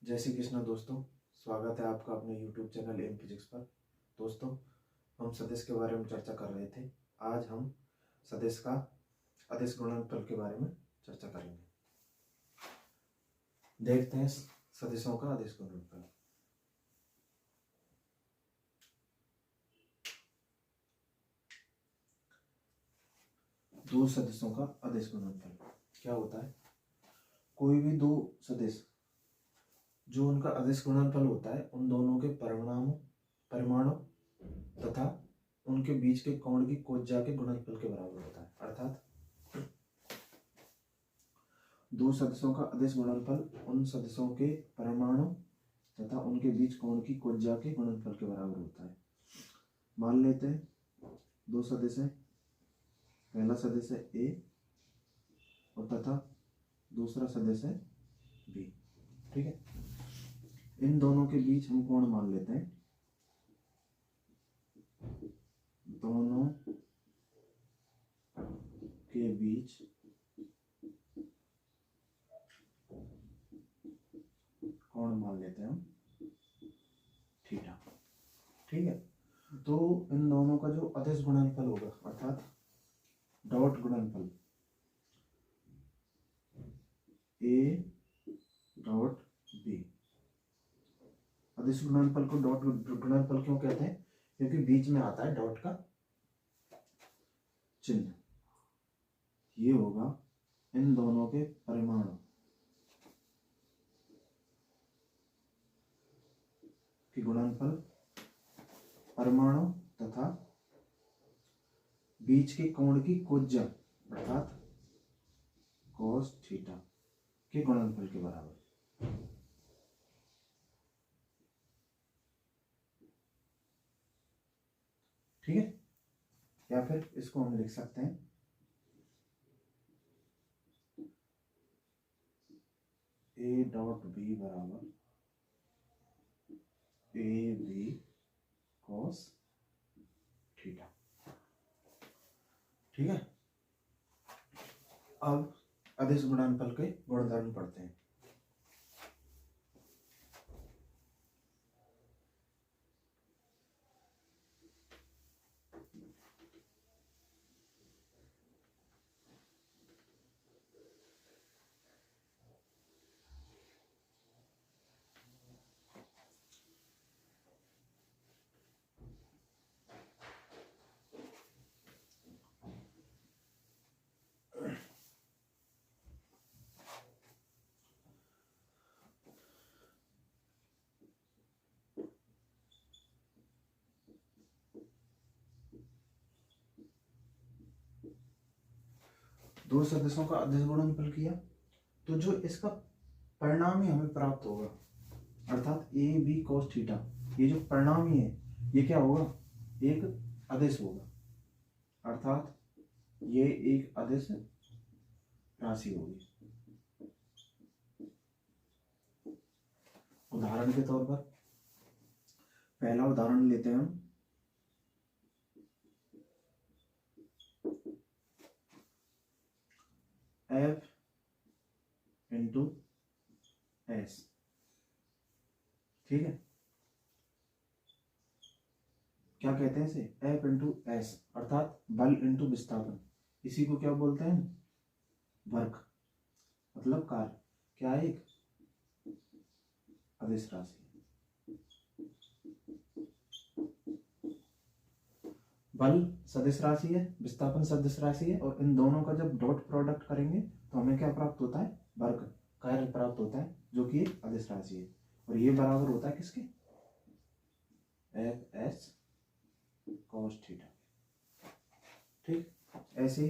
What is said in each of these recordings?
जय श्री कृष्ण दोस्तों, स्वागत है आपका अपने YouTube चैनल एम फिजिक्स पर। दोस्तों, हम सदिश के बारे में चर्चा कर रहे थे। आज हम सदिश का अदिश गुणनफल के बारे में चर्चा करेंगे। देखते हैं सदिशों का अदिश गुणनफल। दो सदिशों का अदिश गुणनफल क्या होता है? कोई भी दो सदिश जो उनका अदिश गुणनफल होता है उन दोनों के परिमाणों तथा उनके बीच के कोण की कोज्या के गुणनफल के बराबर होता है। अर्थात दो सदिशों का अदिश गुणनफल उन सदिशों के परिमाणों तथा उनके बीच कोण की कोज्या के गुणनफल के बराबर होता है। मान लेते हैं दो सदिश हैं, पहला सदिश है ए और तथा दूसरा सदिश है बी। ठीक है, इन दोनों के बीच हम कोण मान लेते हैं। दोनों के बीच कोण मान लेते हैं हम थीटा। ठीक है, तो इन दोनों का जो अदिश गुणनफल होगा अर्थात डॉट गुणनफल ए डॉट बी। अदिश गुणनफल को डॉट गुणनफल क्यों कहते हैं? क्योंकि बीच में आता है डॉट का चिन्ह। ये होगा इन दोनों के परिमाणों के गुणनफल, परिमाणों तथा बीच के कोण की कोज्या अर्थात कॉस थीटा के गुणनफल के बराबर। ठीक है, या फिर इसको हम लिख सकते हैं ए डॉट बी बराबर ए बी कॉस थीटा। ठीक है, अब अदिश गुणनफल के गुणधर्म पढ़ते हैं। दो सदिशों का अदिश गुणनफल किया तो जो इसका परिणाम ही हमें प्राप्त होगा अर्थात ए बी कॉस थीटा, ये जो परिणाम ही है ये क्या होगा? एक अदिश होगा अर्थात ये एक अदिश राशि होगी। उदाहरण के तौर पर पहला उदाहरण लेते हैं हम। F into S. ठीक है, क्या कहते हैं इसे? एफ इंटू एस अर्थात बल इंटू विस्थापन। इसी को क्या बोलते हैं? वर्क मतलब कार्य। क्या है? एक अदिश राशि। बल सदिश राशि है, विस्थापन सदिश राशि है, और इन दोनों का जब डॉट प्रोडक्ट करेंगे तो हमें क्या प्राप्त होता है? वर्ग कार्य प्राप्त होता है, जो कि एक अदिश राशि है। और ये बराबर होता है किसके? F S cos theta. ठीक, ऐसे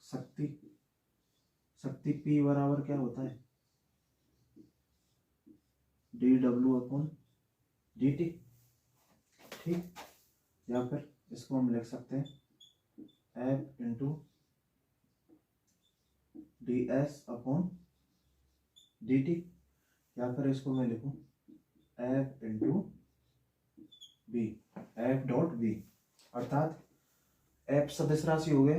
शक्ति P बराबर क्या होता है? D W upon D T. ठीक, या फिर इसको हम लिख सकते हैं F into D S upon D T, या फिर इसको मैं लिखूं F into B, F dot B. अर्थात एफ सदिश राशि हो गया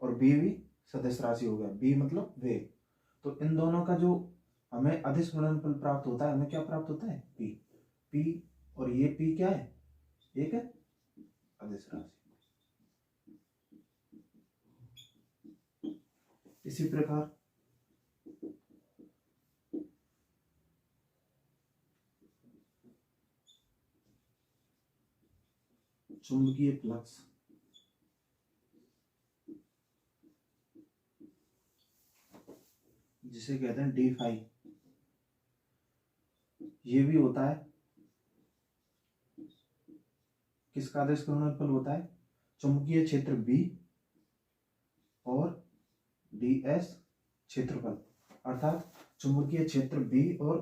और बी भी सदिश राशि हो गया, बी मतलब वेग। तो इन दोनों का जो हमें अदिश गुणनफल प्राप्त होता है, हमें क्या प्राप्त होता है, पी। पी और ये पी क्या है, एक है अदिश राशि। इसी प्रकार चुंबकीय फ्लक्स, जिसे कहते हैं डी फाई, ये भी होता है किसका अदिश गुणनफल होता है, चुंबकीय क्षेत्र बी और डी एस क्षेत्रफल, अर्थात चुंबकीय क्षेत्र बी और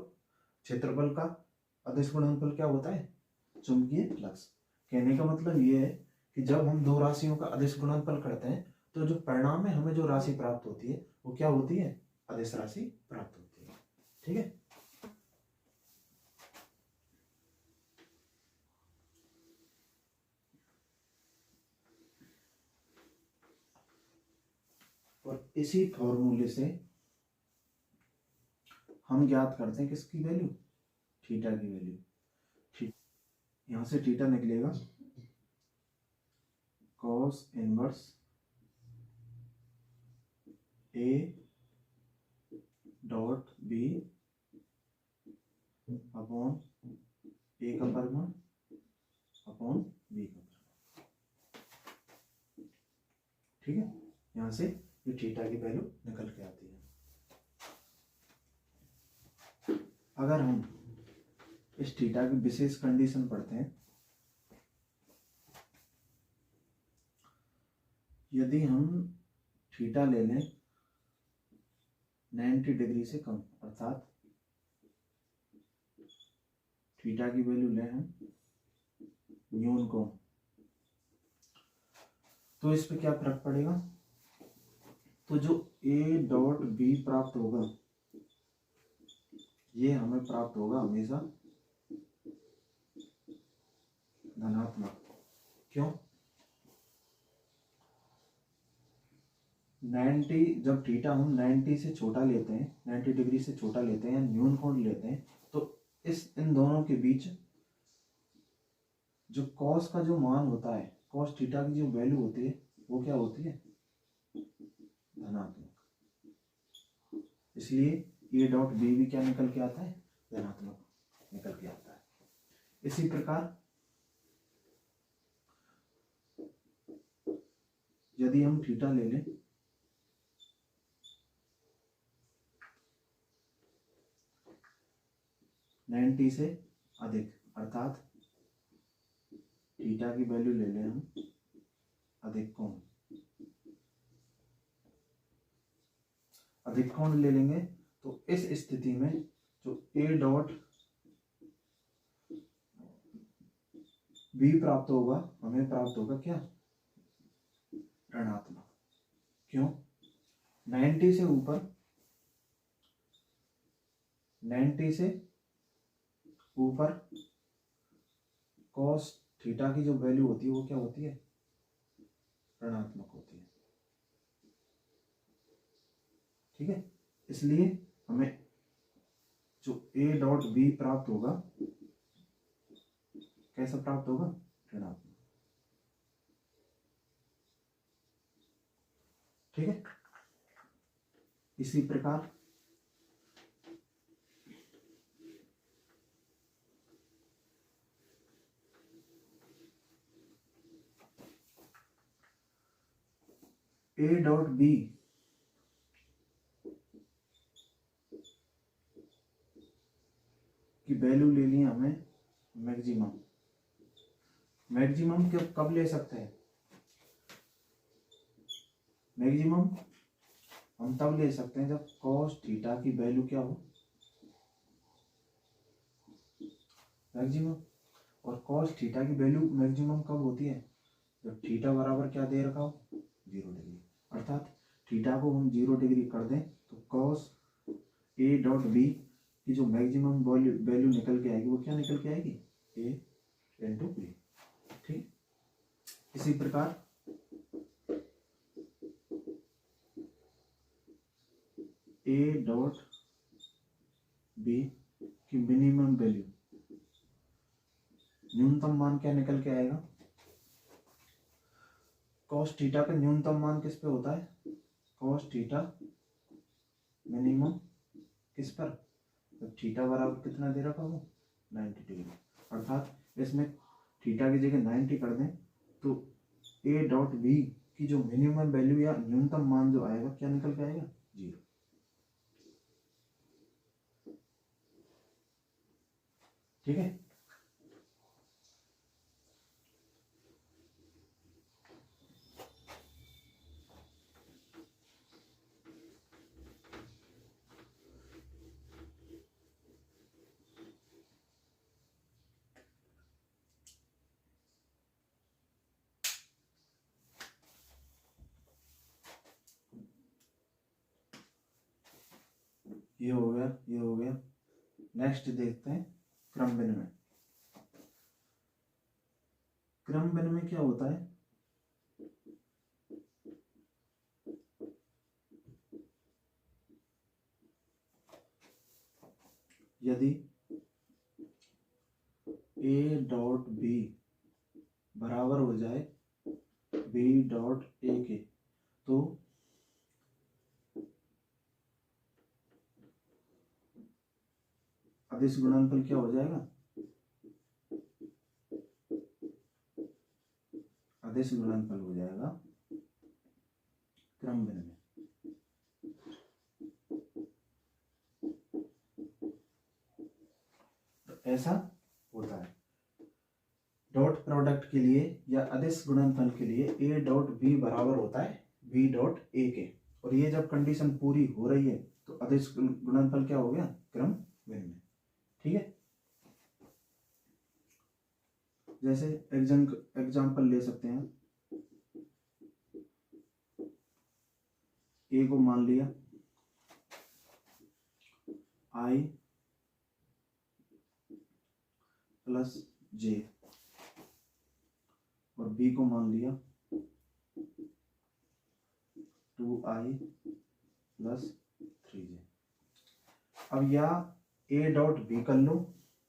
क्षेत्रफल का अदिश गुणनफल क्या होता है, चुंबकीय फ्लक्स। कहने का मतलब ये है कि जब हम दो राशियों का अदिश गुणनफल करते हैं तो जो परिणाम में हमें जो राशि प्राप्त होती है वो क्या होती है, अदिश राशि प्राप्त होती है। ठीक है, और इसी फॉर्मूले से हम ज्ञात करते हैं किसकी वैल्यू, थीटा की वैल्यू। ठीक, यहां से थीटा निकलेगा cos inverse A dot B upon A का परिमाण अपॉन बी का परिमाण। ठीक है, यहां से ये थीटा की वैल्यू निकल के आती है। अगर हम इस थीटा की विशेष कंडीशन पढ़ते हैं, यदि हम थीटा ले लें 90 डिग्री से कम, अर्थात थीटा की वैल्यू लें हम न्यून को, तो इस पे क्या फर्क पड़ेगा, तो जो ए डॉट बी प्राप्त होगा ये हमें प्राप्त होगा हमेशा धनात्मक। क्यों, 90, जब थीटा हम 90 से छोटा लेते हैं, 90 डिग्री से छोटा लेते हैं या न्यून कोण लेते हैं, तो इन दोनों के बीच जो कॉस का जो मान होता है, कॉस थीटा की जो वैल्यू होती है वो क्या होती है, धनात्मक। इसलिए ए डॉट बी भी क्या निकल के आता है, धनात्मक निकल के आता है। इसी प्रकार यदि हम थीटा ले लें 90 से अधिक, अर्थात थीटा की वैल्यू ले लें हम अधिक कोण, अधिक कोण ले लेंगे, तो इस स्थिति में जो ए डॉट बी प्राप्त होगा, हमें प्राप्त होगा क्या, ऋणात्मक। क्यों, 90 से ऊपर, 90 से ऊपर कॉस थीटा की जो वैल्यू होती है वो क्या होती है, ऋणात्मक होती है। ठीक है, इसलिए हमें जो ए डॉट बी प्राप्त होगा कैसा प्राप्त होगा, ऋणात्मक। ठीक है, इसी प्रकार ए डॉट बी की वैल्यू ले ली हमें मैक्सिमम। मैक्सिमम कब ले सकते हैं, मैक्सिमम हम तब ले सकते हैं जब कॉस थीटा की वैल्यू क्या हो, मैक्सिमम। और कॉस थीटा की वैल्यू मैक्सिमम कब होती है, जब थीटा बराबर क्या दे रखा हो, 0 डिग्री। अर्थात थीटा को हम 0 डिग्री कर दें तो कॉस ए डॉट बी की जो मैक्सिमम वैल्यू निकल के आएगी वो क्या निकल के आएगी, ए इंटू बी। ठीक, इसी प्रकार डॉट बी की मिनिमम वैल्यू, न्यूनतम मान क्या निकल के आएगा? कॉस थीटा का न्यूनतम मान किस पे होता है? कॉस थीटा मिनिमम किस पर? तो थीटा बराबर कितना दे रखा हो? 90 डिग्री। अर्थात इसमें थीटा की जगह 90 कर दें तो ए डॉट बी की जो मिनिमम वैल्यू या न्यूनतम मान जो आएगा क्या निकल के आएगा? 0। ठीक है। ये हो गया, ये हो गया। नेक्स्ट देखते हैं क्रम विनिमय। क्रम विनिमय क्या होता है? यदि ए डॉट बी बराबर हो जाए बी डॉट ए के, तो अदिश गुणनफल क्या हो जाएगा? अदिश गुणनफल हो जाएगा क्रम विनिमय। तो ऐसा होता है। डॉट प्रोडक्ट के लिए या अदिश गुणनफल के लिए ए डॉट बी बराबर होता है बी डॉट ए के, और ये जब कंडीशन पूरी हो रही है तो अदिश गुणनफल क्या हो गया? क्रम विनिमय। ठीक है। जैसे एग्जाम्पल ले सकते हैं, ए को मान लिया आई प्लस जे और बी को मान लिया 2i प्लस 3j। अब या ए डॉट बी कर लो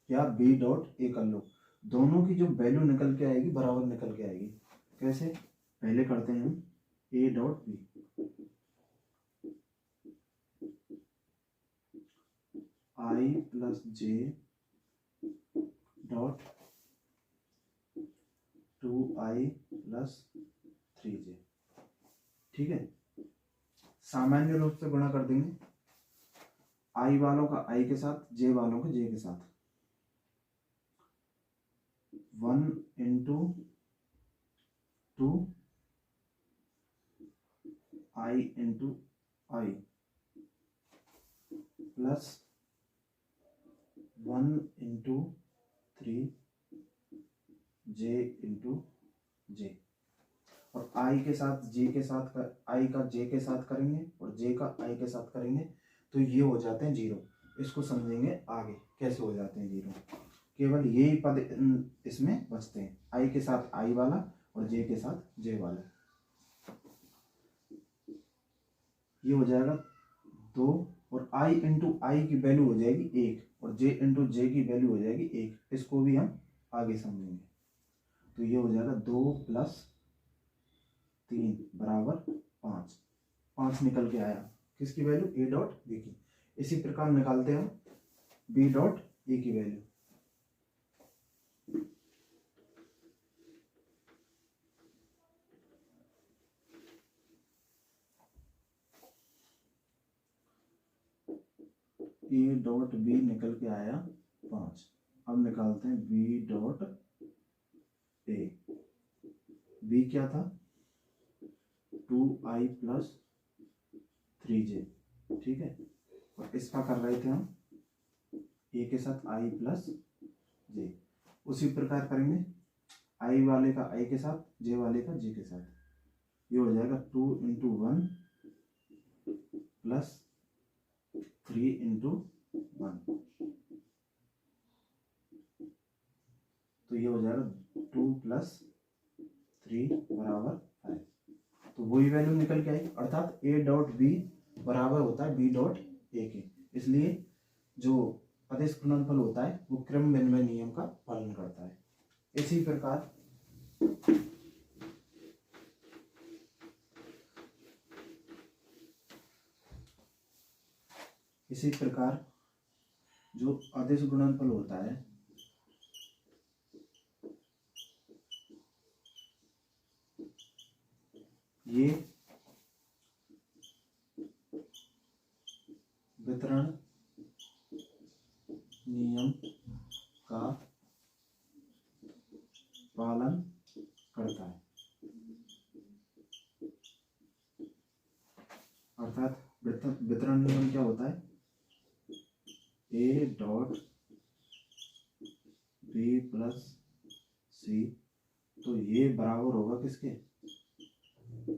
या बी डॉट ए कर लो, दोनों की जो वैल्यू निकल के आएगी बराबर निकल के आएगी। कैसे? पहले करते हैं हम A dot B, I plus J dot 2i plus 3j। ठीक है। सामान्य रूप से गुणा कर देंगे, आई वालों का आई के साथ, जे वालों का जे के साथ। 1 इंटू 2 आई इंटू आई प्लस 1 इंटू 3 जे इंटू जे, और आई के साथ जे के साथ आई का जे के साथ करेंगे और जे का आई के साथ करेंगे तो ये हो जाते हैं 0। इसको समझेंगे आगे कैसे हो जाते हैं 0। केवल यही पद इसमें बचते हैं, आई के साथ आई वाला और जे के साथ जे वाला। ये हो जाएगा 2 और आई इंटू आई की वैल्यू हो जाएगी 1 और जे इंटू जे की वैल्यू हो जाएगी 1। इसको भी हम आगे समझेंगे। तो ये हो जाएगा 2 प्लस 3 बराबर 5। 5 निकल के आया किसकी वैल्यू? ए डॉट बी की। इसी प्रकार निकालते हैं हम बी डॉट ए की वैल्यू। ए डॉट बी निकल के आया 5। अब निकालते हैं बी डॉट ए। बी क्या था? 2i plus 3j। ठीक है। और इसका कर रहे थे हम ए के साथ i प्लस जे। उसी प्रकार करेंगे आई वाले का आई के साथ, जे वाले का जे के साथ। ये हो जाएगा 2 इंटू 1 प्लस 3 इंटू 1। तो ये हो जाएगा 2 प्लस 3 बराबर 5। तो वही वैल्यू निकल के आएगी। अर्थात ए डॉट बी बराबर होता है बी डॉट ए के। इसलिए जो अदिश गुणनफल होता है वो क्रम विनिमय नियम का पालन करता है। इसी प्रकार जो अदिश गुणनफल होता है ये वितरण नियम का पालन करता है। अर्थात वितरण नियम क्या होता है? ए डॉट बी प्लस सी, तो ये बराबर होगा किसके?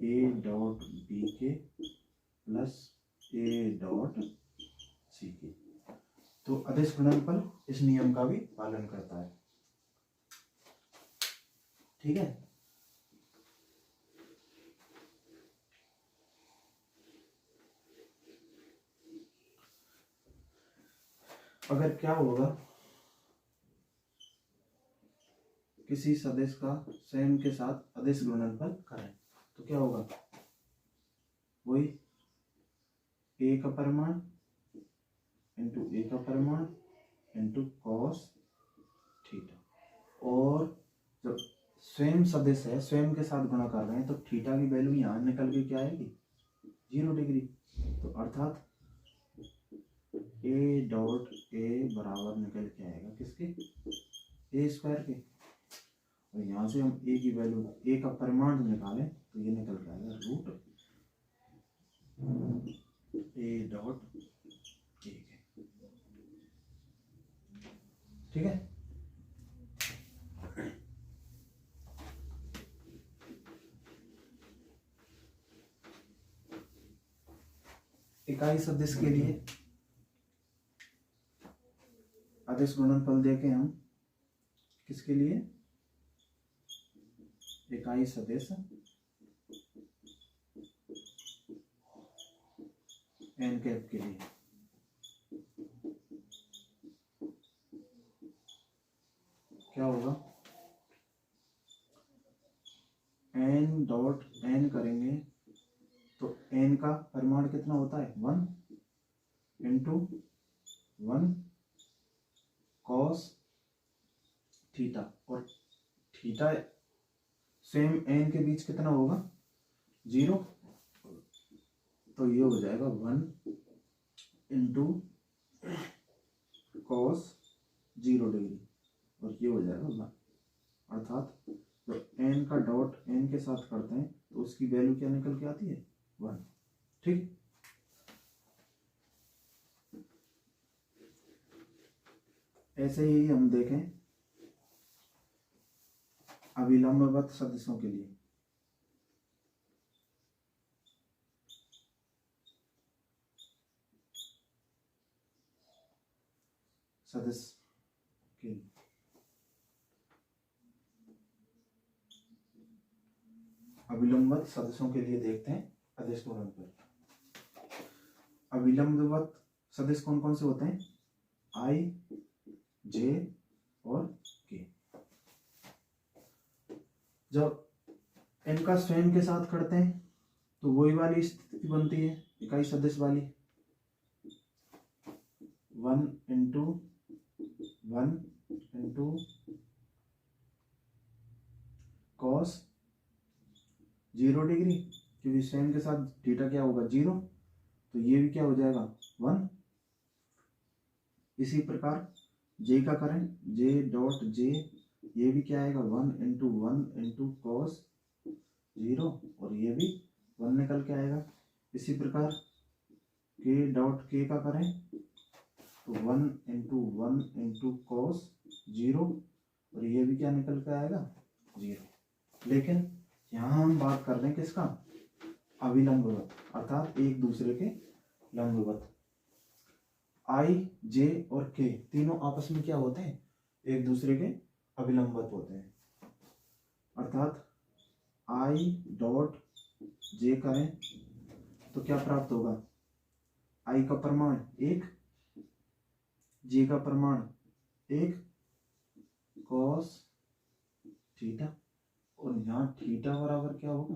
ए डॉट बी के प्लस ए डॉट सी के। तो अदिश गुणनफल इस नियम का भी पालन करता है। ठीक है। अगर क्या होगा, किसी सदिश का स्वयं के साथ अदिश गुणनफल करें तो क्या होगा? वही ए का परिमाण इंटू ए का परिमाण इंटू कॉस थीटा। और जब स्वयं सदिश है, स्वयं के साथ गुणा कर रहे हैं, तो थीटा की वैल्यू यहाँ निकल के क्या आएगी? 0 डिग्री। तो अर्थात ए डॉट ए बराबर निकल के आएगा किसके? ए स्क्वायर के। और यहाँ से हम ए की वैल्यू, ए का परिमाण निकालें तो ये निकल के आएगा रूट ए डॉट ए के। ठीक है। इकाई सदिश के लिए अदिश गुणनफल देखें हम किसके लिए? इकाई सदिश एन कैप के लिए। क्या होगा? एन डॉट एन करेंगे तो एन का परिमाण कितना होता है? 1 इंटू 1 कॉस थीटा। और थीटा सेम एन के बीच कितना होगा? 0। तो ये हो जाएगा 1 इंटू कॉस 0 डिग्री, और ये हो जाएगा 1। अर्थात तो एन का डॉट एन के साथ करते हैं तो उसकी वैल्यू क्या निकल के आती है? 1। ठीक। ऐसे ही हम देखें अभिलंबवत सदिशों के लिए। सदिश के लिए अभिलंबवत सदिशों के लिए देखते हैं अदिश गुणनफल। अभिलंबवत सदिश कौन कौन से होते हैं? आई, जे और के। जब इनका स्वयं के साथ करते हैं तो वही वाली स्थिति बनती है इकाई सदिश वाली। 1 इंटू 1 इंटू कॉस 0 डिग्री, क्योंकि स्वयं के साथ थीटा क्या होगा? 0। तो ये भी क्या हो जाएगा? 1। इसी प्रकार जे का करें, जे डॉट जे, ये भी क्या आएगा? 1 इंटू 1 इंटू कॉस 0, और ये भी 1 निकल के आएगा। इसी प्रकार के डॉट के का करें तो 1 इंटू 1 इंटू कॉस 0, और ये भी क्या निकल के आएगा? 0। लेकिन यहाँ हम बात कर रहे हैं किसका? अभिलंबवत, अर्थात एक दूसरे के लंबवत। आई, जे और के तीनों आपस में क्या होते हैं? एक दूसरे के अभिलंबवत होते हैं। अर्थात आई डॉट जे करें तो क्या प्राप्त होगा? आई का परिमाण 1, जे का परिमाण 1 कॉस थीटा, और यहाँ थीटा बराबर क्या होगा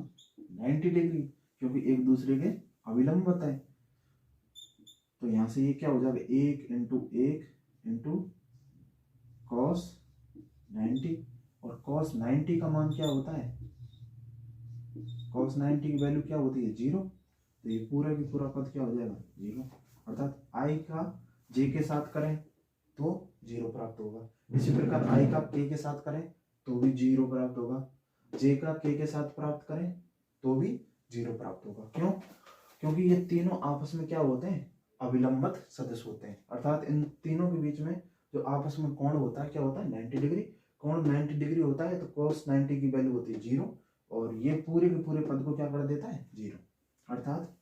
90 डिग्री, क्योंकि एक दूसरे के अविलंब है। तो यहाँ से ये क्या हो जाएगा 1 इंटू कॉस 90, और कॉस 90 का मान क्या होता है, कॉस 90 की वैल्यू क्या होती है 0, तो ये पूरा की पूरा पद क्या हो जाएगा 0, अर्थात आई का जे के साथ करें तो 0 प्राप्त होगा। इसी प्रकार आई का के के साथ करें तो भी 0 प्राप्त होगा, जे का के साथ प्राप्त करें तो भी 0 प्राप्त होगा। क्यों? क्योंकि ये तीनों आपस में क्या होते हैं, अविलंबित सदिश होते हैं, अर्थात इन तीनों के बीच में जो आपस में कोण होता है क्या होता है 90 डिग्री। कोण 90 डिग्री होता है तो cos 90 की वैल्यू होती है 0, और ये पूरे के पूरे पद को क्या कर देता है 0, अर्थात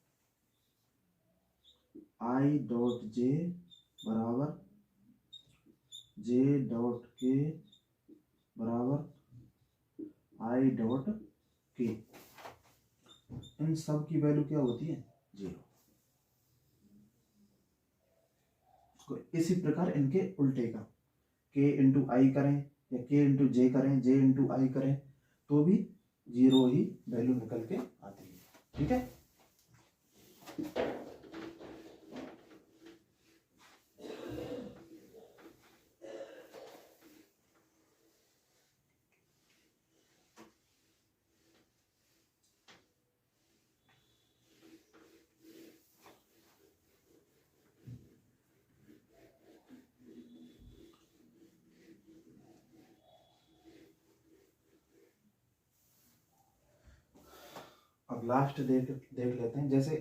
आई डॉट जे बराबर जे डॉट के बराबर आई डॉट के, इन सब की वैल्यू क्या होती है 0। इसी प्रकार इनके उल्टे का के इंटू आई करें या के इंटू जे करें, जे इंटू आई करें तो भी 0 ही वैल्यू निकल के आती है। ठीक है, अब लास्ट देख लेते हैं। जैसे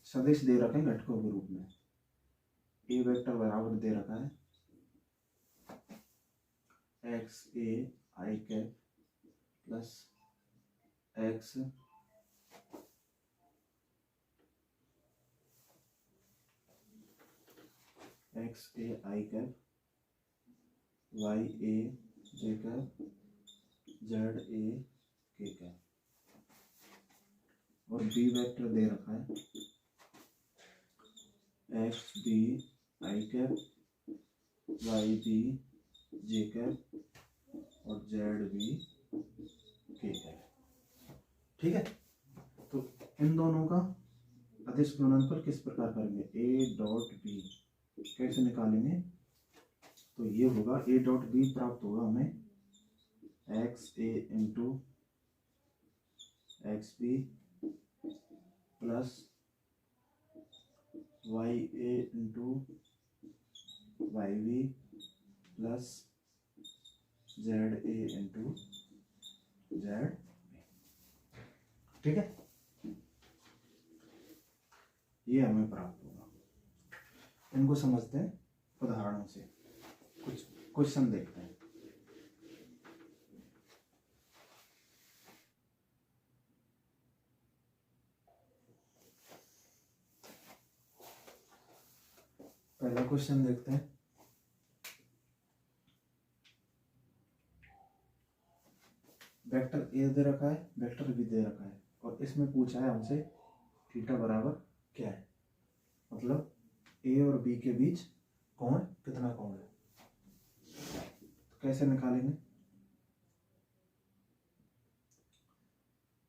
सदिश दे रखे हैं घटकों के रूप में, ए वेक्टर बराबर दे रखा है X A I cap plus X A I cap Y A J cap Z A K cap, और बी वेक्टर दे रखा है X B I cap Y B J cap और जेड बी के कैप। ठीक है, तो इन दोनों का अदिश गुणनफल किस प्रकार करेंगे, ए डॉट बी कैसे निकालेंगे, तो ये होगा ए डॉट बी प्राप्त होगा हमें X A into X B plus Y A into Y B plus Z A into Z B. ठीक है, ये हमें प्राप्त होगा। इनको समझते हैं उदाहरणों से, कुछ क्वेश्चन देखते हैं। पहला क्वेश्चन देखते हैं। वेक्टर ए दे रखा है, वेक्टर बी दे रखा है, और इसमें पूछा है हमसे थीटा बराबर क्या है, मतलब ए और बी के बीच कोण कितना कोण है, तो कैसे निकालेंगे।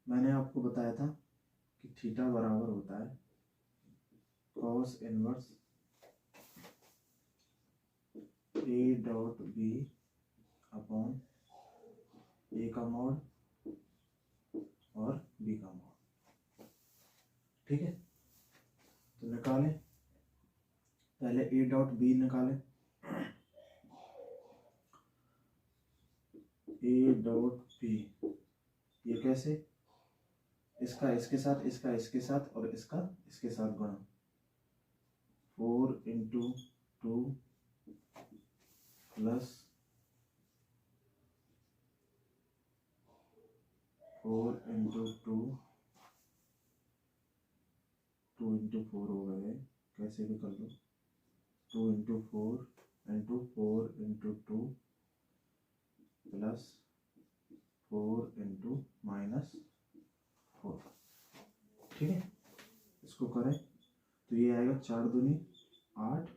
मैंने आपको बताया था कि थीटा बराबर होता है cos inverse A dot B upon A का मॉड और बी का मॉड। ठीक है, तो निकालें, पहले ए डॉट बी निकालें, ए डॉट बी ये कैसे, इसका इसके साथ, इसका इसके साथ और इसका इसके साथ गुणा, 4 इंटू 2 प्लस 4 इंटू 2 इंटू 4 हो गए, कैसे भी कर लो, 2 into 4 into 4 into 2 plus 4 into -4। ठीक है, इसको करें तो ये आएगा 4 दूनी 8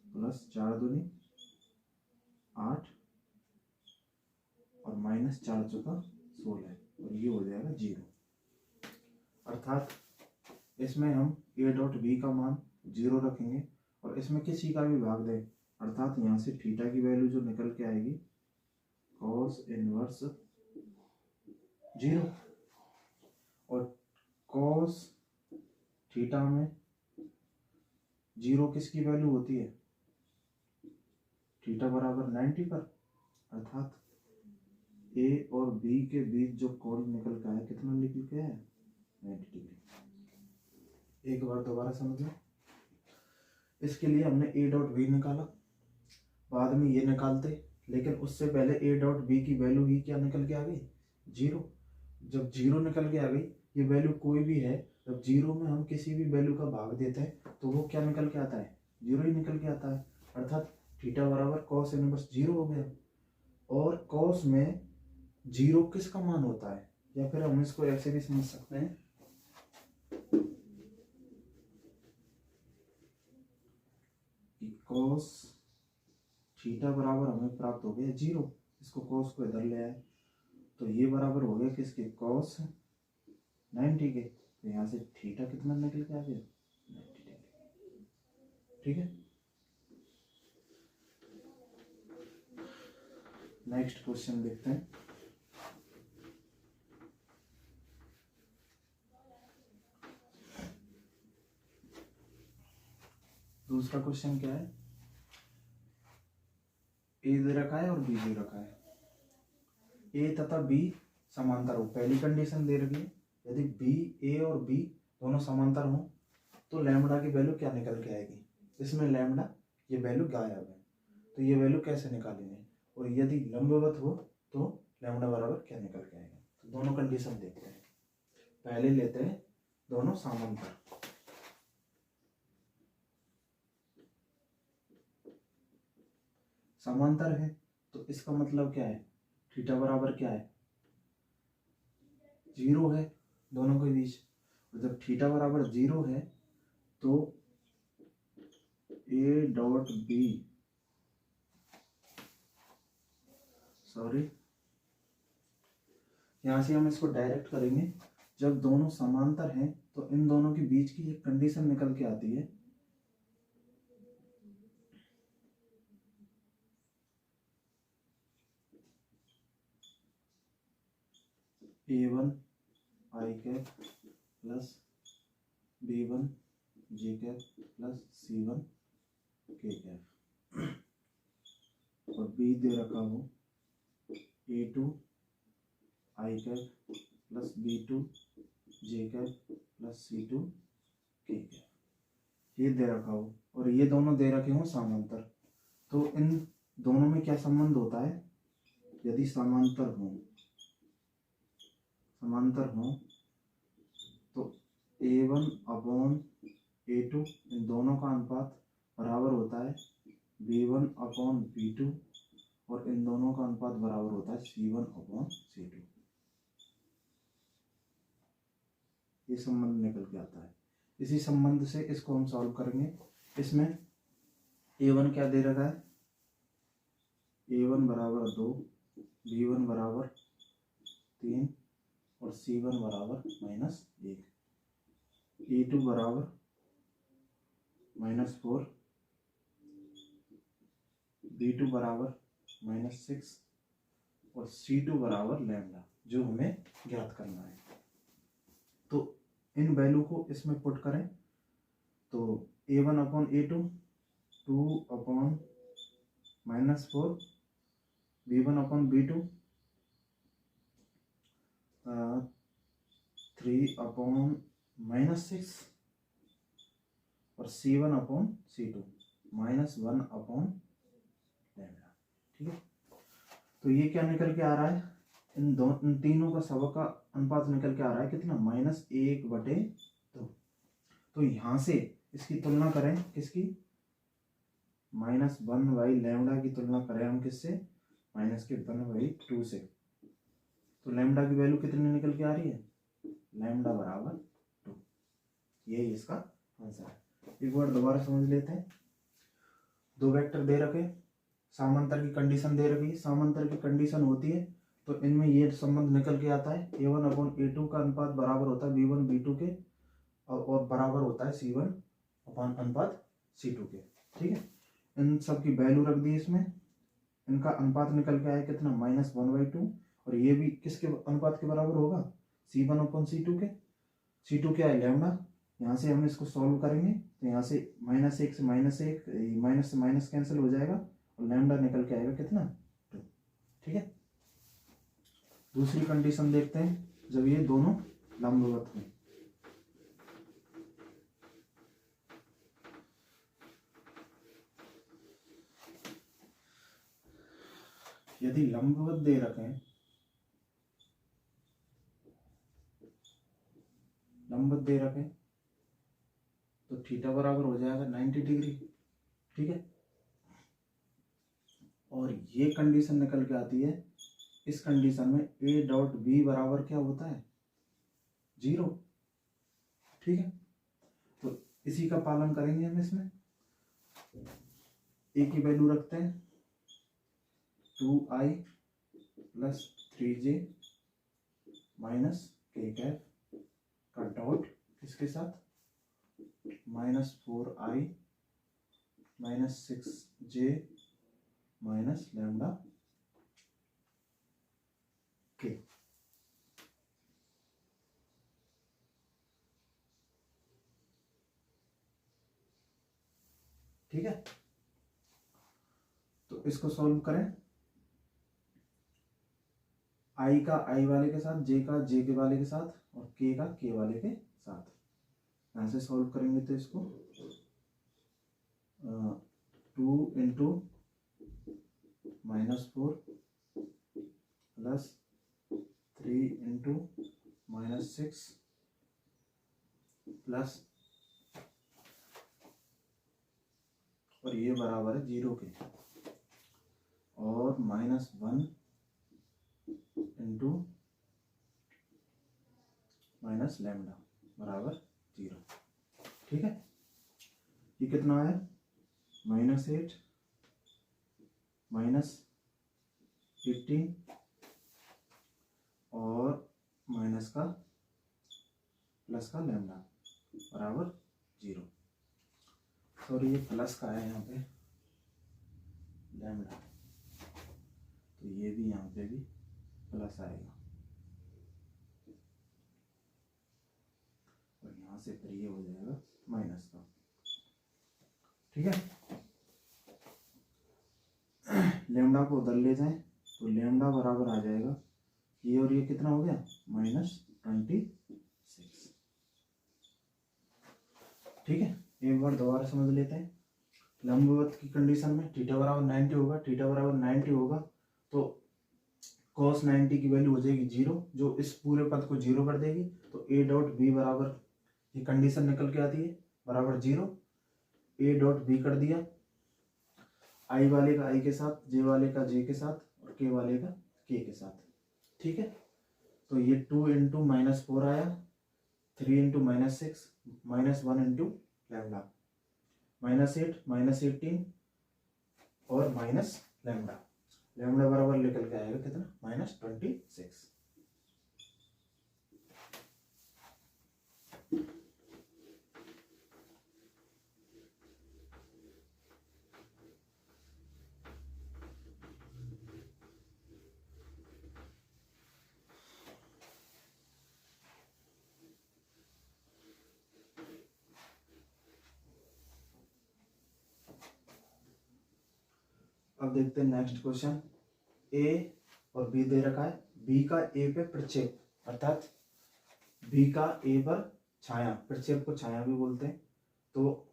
प्लस 4 दूनी 8 और माइनस 4 चौका 16 और ये हो जाएगा 0। अर्थात इसमें हम a डॉट बी का मान 0 रखेंगे और इसमें किसी का भी भाग दें, अर्थात यहाँ से थीटा की वैल्यू जो निकल के आएगी कॉस इनवर्स 0 और कॉस थीटा में 0 किसकी वैल्यू होती है, थीटा बराबर 90 पर। अर्थात a और b के बीच जो कोण निकल के आया कितना निकल के आया 90 डिग्री। एक बार दोबारा समझ लो, इसके लिए हमने a डॉट बी निकाला, बाद में ये निकालते, लेकिन उससे पहले a डॉट बी की वैल्यू ही क्या निकल के आ गई 0। जब 0 निकल के आ गई, ये वैल्यू कोई भी है, जब 0 में हम किसी भी वैल्यू का भाग देते हैं तो वो क्या निकल के आता है 0 ही निकल के आता है। अर्थात थीटा बराबर कॉस इनवर्स 0 हो गया। और कॉस में 0 किसका मान होता है, या फिर हम इसको ऐसे भी समझ सकते हैं कि कॉस थीटा बराबर हमें प्राप्त हो गया 0। इसको कॉस को इधर ले आए तो ये बराबर हो गया किसके कॉस 90 के। तो यहाँ से थीटा कितना निकल के आ गया 90 डिग्री। ठीक है, नेक्स्ट क्वेश्चन देखते हैं। दूसरा क्वेश्चन क्या है, ए दे रखा है और बी दे रखा है। ए तथा बी समांतर हो, पहली कंडीशन दे रखी है, यदि बी ए और बी दोनों समांतर हो तो लैम्बडा की वैल्यू क्या निकल के आएगी। इसमें लैम्बडा ये वैल्यू गायब है, तो ये वैल्यू कैसे निकालेंगे। और यदि लंबवत हो तो लैम्बडा बराबर क्या निकल के आएगा। तो दोनों कंडीशन देखते हैं। पहले लेते हैं दोनों समांतर। समांतर है तो इसका मतलब क्या है, थीटा बराबर क्या है 0 है दोनों के बीच। और जब थीटा बराबर 0 है तो a डॉट बी यहाँ से हम इसको डायरेक्ट करेंगे। जब दोनों समांतर हैं तो इन दोनों के बीच की एक कंडीशन निकल के आती है, a1 i cap plus b1 j cap plus c1 k cap और b दे रखा हो a2 i cap plus b2 j cap plus c2 k cap, ये दे रखा हो और ये दोनों दे रखे हो समांतर। तो इन दोनों में क्या संबंध होता है, यदि समांतर हो तो a1 अपॉन a2 इन दोनों का अनुपात बराबर होता है b1 अपॉन b2 और इन दोनों का अनुपात बराबर होता है c1 अपॉन c2। ये संबंध निकल के आता है। इसी संबंध से इसको हम सॉल्व करेंगे। इसमें a1 क्या दे रखा है, a1 बराबर 2, b1 बराबर 3 और c1 बराबर -1, a2 बराबर -4, b2 बराबर -6 और c2 बराबर लैम्बडा जो हमें ज्ञात करना है। तो इन वैल्यू को इसमें पुट करें तो a1 upon a2 2 upon -4, b1 upon b2 3 upon -6 और c1 upon c2 -1 upon lambda. ठीक है, तो ये क्या निकल के आ रहा है, इन तीनों का सब का अनुपात निकल के आ रहा है कितना -1/2। तो यहाँ से इसकी तुलना करें किसकी, -1/लैम्बडा की तुलना करें हम किससे, -1/2 से। तो लैम्बडा की वैल्यू कितनी निकल के आ रही है, लैम्बडा बराबर 2। यही इसका आंसर है। एक बार दोबारा समझ लेते हैं। दो वेक्टर दे रखे, समांतर की कंडीशन दे रखी है। समांतर की कंडीशन होती है तो इनमें ये संबंध निकल के आता है, A1/A2 का अनुपात बराबर होता है B1 B2 के, और बराबर होता है C1 अपॉन अनुपात C2 के। ठीक है, इन सब की वैल्यू रख दी इसमें, इनका अनुपात निकल के आया कितना, -1/2, और ये भी किसके अनुपात के बराबर होगा, C1 अपॉन C2 के। C2 क्या है, लैम्डा। यहाँ से हम इसको सॉल्व करेंगे तो यहाँ से -1 से -1, माइनस से माइनस कैंसिल हो जाएगा और लैम्डा निकल के आएगा कितना, 2। ठीक है, दूसरी कंडीशन देखते हैं, जब ये दोनों लंबवत हैं। यदि लंबवत दे रखें, लंबवत दे रखें तो थीटा बराबर हो जाएगा 90 डिग्री। ठीक है, और ये कंडीशन निकल के आती है, इस कंडीशन में A.B बराबर क्या होता है, 0। ठीक है, तो इसी का पालन करेंगे हम इसमें। A की वैल्यू रखते हैं 2i + 3j - k कैप का डॉट किसके साथ, -4i - 6j - लैम्डा k। ठीक है, तो इसको सॉल्व करें। i का i वाले के साथ, j का j के वाले के साथ, और k का k वाले के साथ। यहाँ से सॉल्व करेंगे तो इसको 2 × -4 + 3 × -6 प्लस, और ये बराबर है 0 के, और -1 × -लैम्डा बराबर 0। ठीक है, ये कितना है, -8 -18 और माइनस का प्लस का लैम्डा बराबर 0। सॉरी, ये प्लस का है यहाँ पे लैम्डा, तो ये भी यहाँ पे भी प्लस आएगा, और यहाँ से फिर ये हो जाएगा माइनस का। ठीक है, लैम्डा को उधर ले जाएं तो लैम्डा बराबर आ जाएगा, ये और ये कितना हो गया, -26। ठीक है, एक बार दोबारा समझ लेते हैं। लंबवत की कंडीशन में थीटा बराबर 90 होगा, थीटा बराबर 90 होगा तो cos 90 की वैल्यू हो जाएगी 0, जो इस पूरे पद को 0 कर देगी। तो A.B बराबर, ये कंडीशन निकल के आती है, बराबर 0। A.B कर दिया, i वाले का i के साथ, j वाले का j के साथ, और k वाले का k के साथ। ठीक है, तो ये 2 × -4 आया, 3 × -6, -1 × लैम्डा, -8 -18 और माइनस लैम्डा। लैम्डा बराबर निकल के आएगा कितना, -26। अब देखते हैं नेक्स्ट क्वेश्चन। ए और बी दे रखा है, बी का ए पे प्रक्षेप, अर्थात बी का ए पर छाया, प्रक्षेप को छाया भी बोलते हैं, तो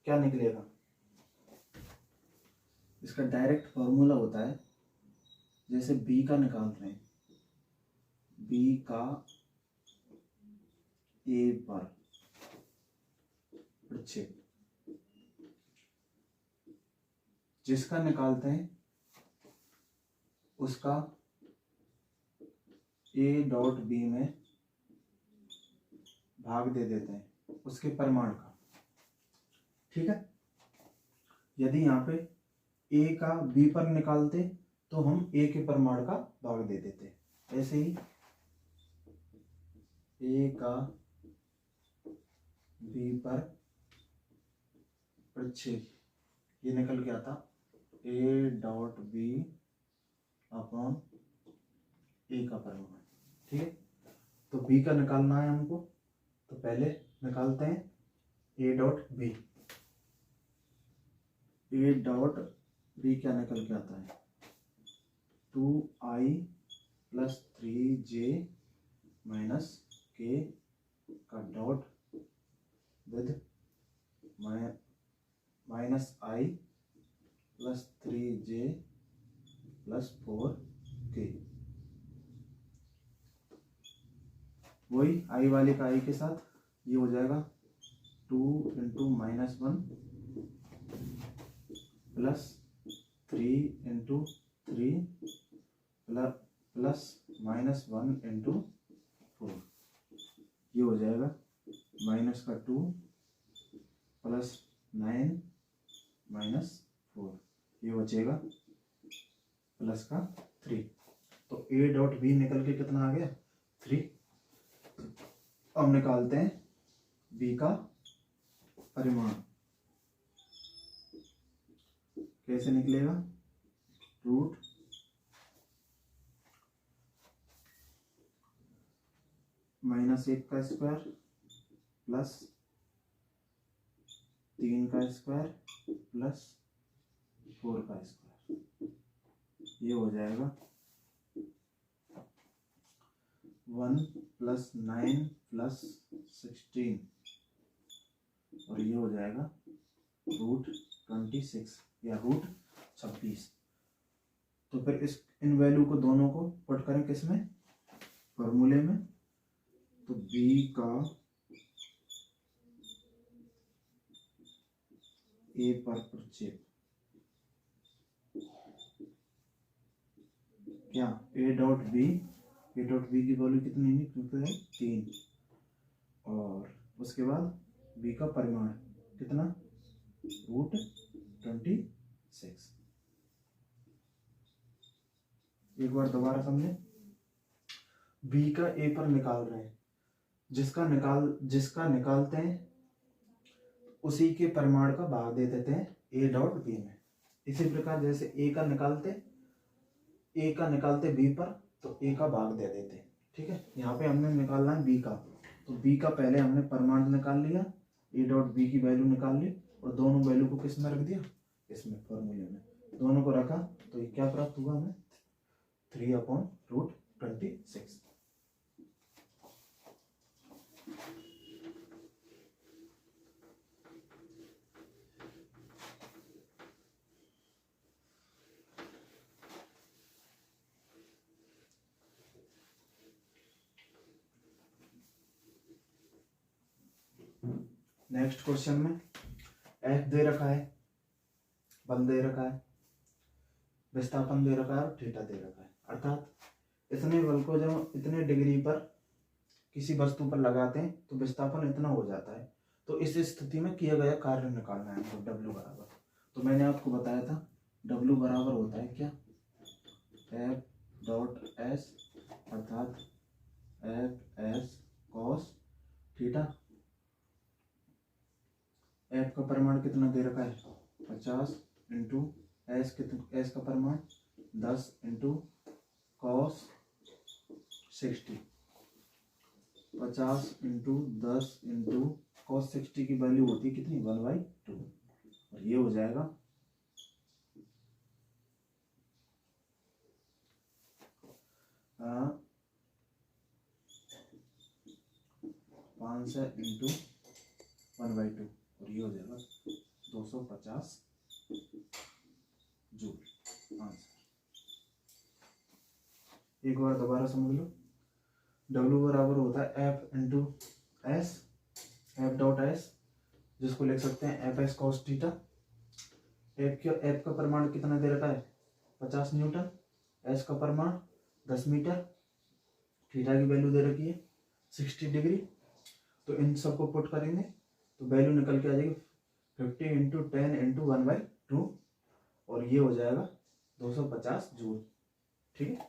क्या निकलेगा, इसका डायरेक्ट फॉर्मूला होता है, जैसे बी का निकाल रहे हैं, बी का ए पर प्रक्षेप, जिसका निकालते हैं उसका A.B में भाग दे देते हैं उसके परिमाण का। ठीक है। यदि यहाँ पे ए का बी पर निकालते तो हम ए के परमाणु का भाग दे देते। ऐसे ही ए का बी पर प्रक्षेप, ये निकल के आता ए डॉट बी अपॉन ए का परमाणु। ठीक है, तो बी का निकालना है हमको, तो पहले निकालते हैं A dot B. A dot B क्या निकल के आता है 2i + 3j - k का dot with -i + 3j + 4k। वही आई वाले का आई के साथ ये हो जाएगा 2 × -1 + 3 × 3 + -1 × 4, ये हो जाएगा -2 + 9 - 4, ये बचेगा +3। तो ए डॉट बी निकल के कितना आ गया 3। अब निकालते हैं बी का परिमाण। कैसे निकलेगा रूट -1 का स्क्वायर प्लस 3 का स्क्वायर प्लस 4 का स्क्वायर, ये हो जाएगा 1 + 9 + 16, और ये हो जाएगा √26 या √26। तो फिर इन वैल्यू को दोनों को पुट करें किसमें, फॉर्मूले में। तो बी का ए पर प्रक्षेप क्या ए डॉट बी की वैल्यू कितनी है 3, और उसके बाद बी का परिमाण कितना √26। एक बार दोबारा समझे, बी का ए पर निकाल रहे हैं, जिसका निकालते हैं उसी के परिमाण का भाग दे देते हैं ए डॉट बी में। इसी प्रकार जैसे ए का निकालते बी पर, तो ए का भाग दे देते हैं। ठीक है, यहाँ पे हमने निकालना है बी का, तो बी का पहले हमने परिमाण निकाल लिया, ए डॉट बी की वैल्यू निकाल ली, और दोनों वैल्यू को किस में रख दिया, इसमें फॉर्मूले में दोनों को रखा, तो ये क्या प्राप्त हुआ हमें 3/√26। नेक्स्ट क्वेश्चन में एफ दे रखा है, बल दे रखा है, विस्थापन दे रखा है और थीटा दे रखा है। अर्थात इतने बल को जब इतने डिग्री पर किसी वस्तु पर लगाते हैं तो विस्थापन इतना हो जाता है। तो इस स्थिति में किया गया कार्य निकालना है हमको W बराबर। तो मैंने आपको बताया था W बराबर होता है क्या F डॉट S, अर्थात FS cos थीटा। F का परिमाण कितना दे रखा है 50 इंटू S का परिमाण 10 into cos 60, 50 into 10 into cos 60 की वैल्यू होती है कितनी 1/2, और ये हो जाएगा 500 इंटू 1/2, और ये हो जाएगा 250 जूल आंसर। एक बार दोबारा समझ लो, W बराबर होता है F into S, F dot S, जिसको लिख सकते हैं FS cos थीटा। F का परिमाण कितना दे रखा है 50 न्यूटन, S का परिमाण 10 मीटर, थीटा की वैल्यू दे रखी है 60 डिग्री। तो इन सबको पुट करेंगे तो वैल्यू निकल के आ जाएगी 50 इंटू 10 इंटू 1/2 और ये हो जाएगा 250 जूल। ठीक है,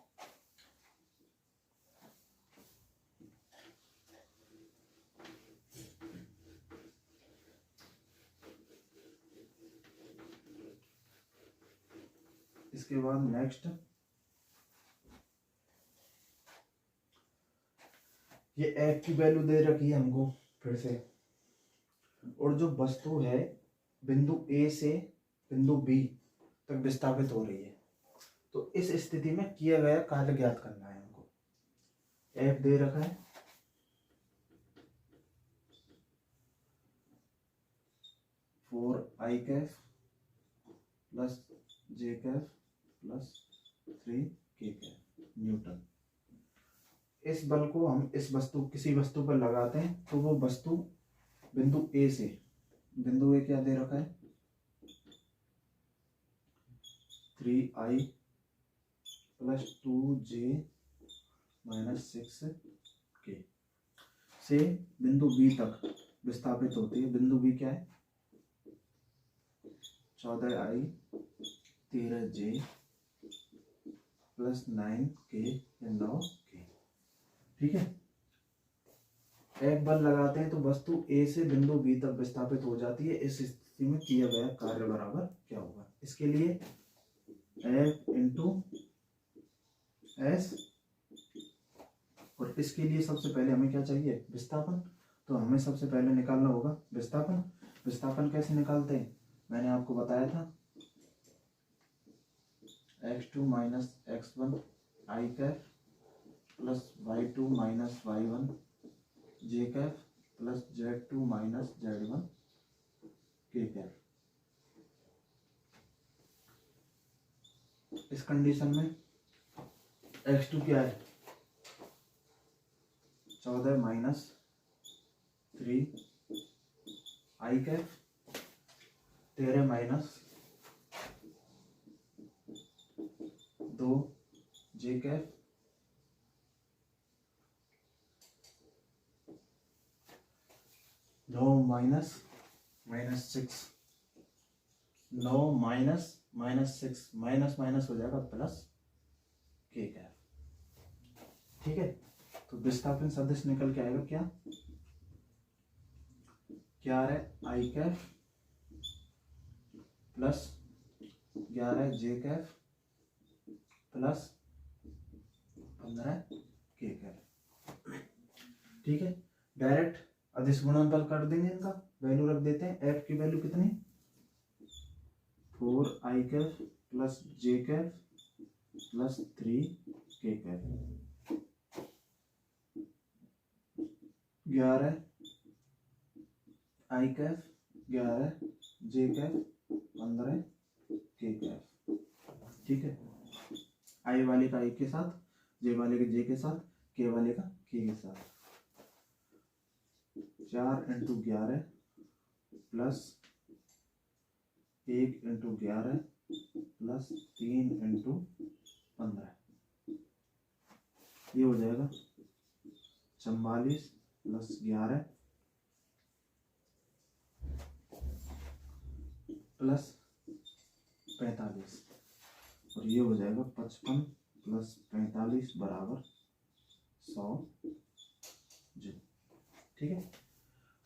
इसके बाद नेक्स्ट ये एफ की वैल्यू दे रखी है हमको फिर से, और जो वस्तु है बिंदु ए से बिंदु बी तक विस्थापित हो रही है, तो इस स्थिति में किया गया कार्य ज्ञात करना है हमको। एफ दे रखा है 4i cap plus J cap plus 3k cap newton. इस बल को हम इस वस्तु किसी वस्तु पर लगाते हैं तो वो वस्तु बिंदु ए से, बिंदु ए क्या दे रखा है 3i plus 2j minus 6k से बिंदु बी तक विस्थापित होती है। बिंदु बी क्या है 14i 13j प्लस 9k या 9k। ठीक है, एक बल लगाते हैं तो वस्तु ए से बिंदु बी तक विस्थापित हो जाती है। इस स्थिति में किया गया कार्य बराबर क्या होगा, इसके लिए F इंटू एस, और इसके लिए सबसे पहले हमें क्या चाहिए विस्थापन, तो हमें सबसे पहले निकालना होगा विस्थापन। विस्थापन कैसे निकालते हैं, मैंने आपको बताया था x2 minus x1 i Kaif plus y2 minus y1 j Kaif plus z2 minus z1 k Kaif. इस कंडीशन में x2 क्या है 14 minus 3 i Kaif 13 minus 2 j Kaif 9 minus 6 9 minus 6 minus हो जाएगा प्लस k कैफ। ठीक है, तो विस्थापन सदिश निकल के आएगा क्या आ रहा है आई कैफ प्लस 11 जे कैफ प्लस 15 के कैफ। ठीक है, डायरेक्ट अदिश गुणनफल कर देंगे, इनका वैल्यू रख देते हैं। एफ की वैल्यू कितनी 4i cap plus J cap plus 3k Kaif 11 i Kaif 11 J Kaif 15 k Kaif. ठीक है, आई वाले का i के साथ, जे वाले के j के साथ, k वाले का k के साथ। 4 into 11 plus 1 into 11 plus 3 into 15, ये हो जाएगा 44 प्लस 11 प्लस 45, और ये हो जाएगा 55 प्लस 45 बराबर 100 जूल। ठीक है,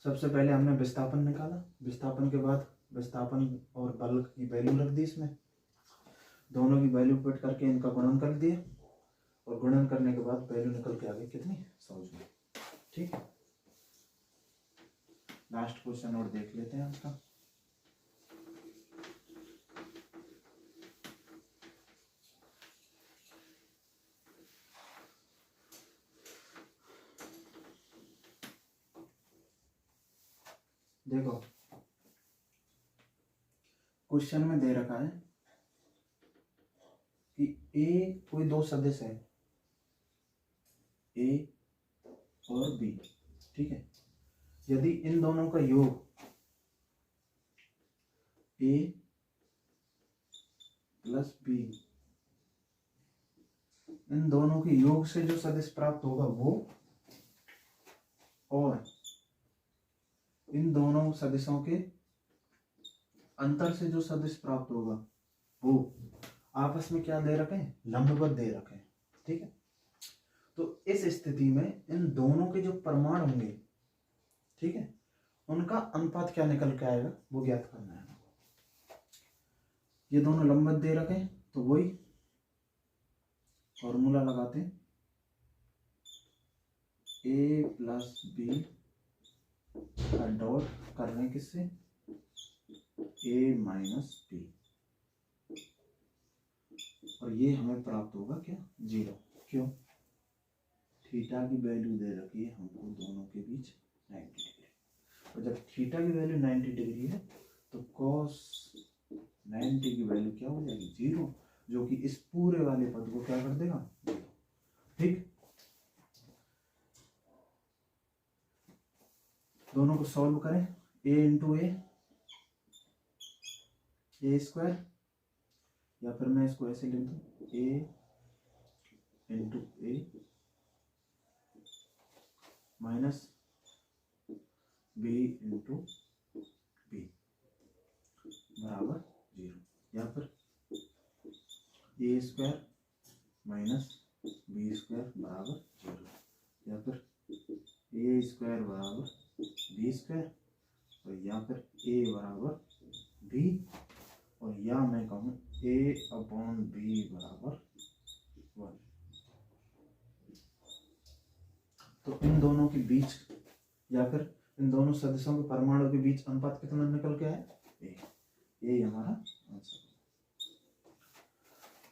सबसे पहले हमने विस्थापन निकाला, विस्थापन के बाद विस्थापन और बल की वैल्यू रख दी, इसमें दोनों की वैल्यू पुट करके इनका गुणन कर दिया, और गुणन करने के बाद वैल्यू निकल के आ गई कितनी 100 जूल। ठीक है, लास्ट क्वेश्चन और देख लेते हैं आपका। देखो क्वेश्चन में दे रखा है कि ए कोई दो सदिश है ए और बी। ठीक है, यदि इन दोनों का योग ए प्लस बी, इन दोनों के योग से जो सदिश प्राप्त होगा वो, और इन दोनों सदिशों के अंतर से जो सदिश प्राप्त होगा वो आपस में क्या दे रखे हैं, लंबवत दे रखे हैं, ठीक है। तो इस स्थिति में इन दोनों के जो परमाणु होंगे, ठीक है, उनका अनुपात क्या निकल के आएगा वो ज्ञात करना है। ये दोनों लंबवत दे रखे हैं तो वही फॉर्मूला लगाते हैं, ए प्लस बी का डॉट कर रहे हैं किससे, ए माइनस बी, और ये हमें प्राप्त होगा क्या, 0। क्यों, थीटा की वैल्यू दे रखी है हमको दोनों के बीच 90 डिग्री, और जब थीटा की वैल्यू 90 डिग्री है तो cos 90 की वैल्यू क्या हो जाएगी, 0, जो कि इस पूरे वाले पद को क्या कर देगा, 0, ठीक। दोनों को सॉल्व करें, a इंटू ए स्क्वायर, या फिर मैं इसको ऐसे लिख दूं, a into A minus B into B बराबर 0, या फिर A square minus B square बराबर 0, या फिर ए स्क्वायर बराबर बी स्क्वायर, और या फिर ए बराबर बी, और या मैं कहूँ ए अपॉन बी बराबर 1। तो इन दोनों के बीच या फिर इन दोनों सदस्यों के परमाणु के बीच अनुपात कितना निकल के आया, ये हमारा आंसर।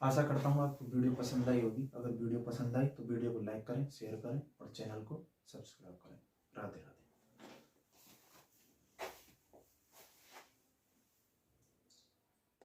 आशा करता हूँ आपको वीडियो पसंद आई होगी। अगर वीडियो पसंद आई तो वीडियो को लाइक करें, शेयर करें और चैनल को सब्सक्राइब करें। राधे राधे।